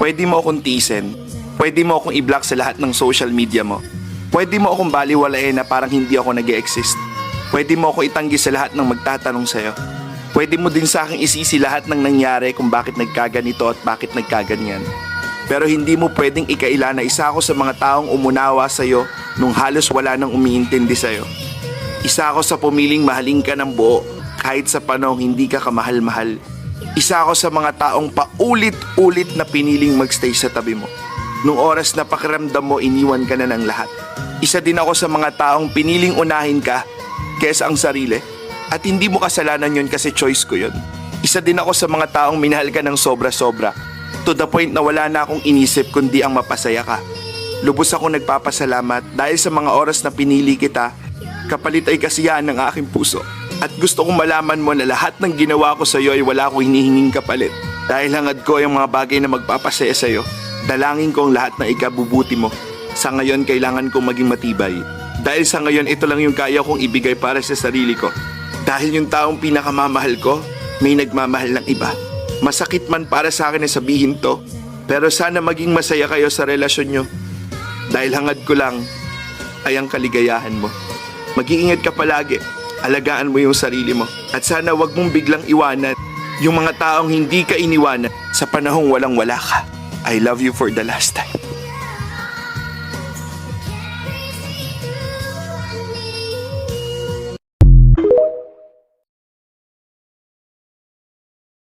Pwede mo akong tiisin. Pwede mo akong i-block sa lahat ng social media mo. Pwede mo akong baliwalain na parang hindi ako nag-e-exist. Pwede mo ako itanggi sa lahat ng magtatanong sa'yo. Pwede mo din sa akin isisi lahat ng nangyari kung bakit nagkaganito at bakit nagkaganyan. Pero hindi mo pwedeng ikaila na isa ako sa mga taong umunawa sa'yo nung halos wala nang umiintindi sa'yo. Isa ako sa pumiling mahalin ka ng buo kahit sa panahong hindi ka kamahal-mahal. Isa ako sa mga taong paulit-ulit na piniling magstay sa tabi mo. Nung oras na pakiramdam mo, iniwan ka na ng lahat. Isa din ako sa mga taong piniling unahin ka kesa ang sarili. At hindi mo kasalanan yun kasi choice ko yun. Isa din ako sa mga taong minahal ka ng sobra-sobra. To the point na wala na akong inisip kundi ang mapasaya ka. Lubos akong nagpapasalamat dahil sa mga oras na pinili kita, kapalit ay kasiyahan ng aking puso. At gusto kong malaman mo na lahat ng ginawa ko sa iyo ay wala akong hinihinging kapalit. Dahil hangad ko yung mga bagay na magpapasaya sa iyo, dalangin ko ang lahat ng ikabubuti mo. Sa ngayon, kailangan kong maging matibay. Dahil sa ngayon, ito lang yung kaya kong ibigay para sa sarili ko. Dahil yung taong pinakamamahal ko, may nagmamahal ng iba. Masakit man para sa akin na sabihin to, pero sana maging masaya kayo sa relasyon nyo. Dahil hangad ko lang ay ang kaligayahan mo. Mag-iingat ka palagi, alagaan mo yung sarili mo. At sana wag mong biglang iwanan yung mga taong hindi ka iniwanan sa panahong walang-wala ka. I love you for the last time.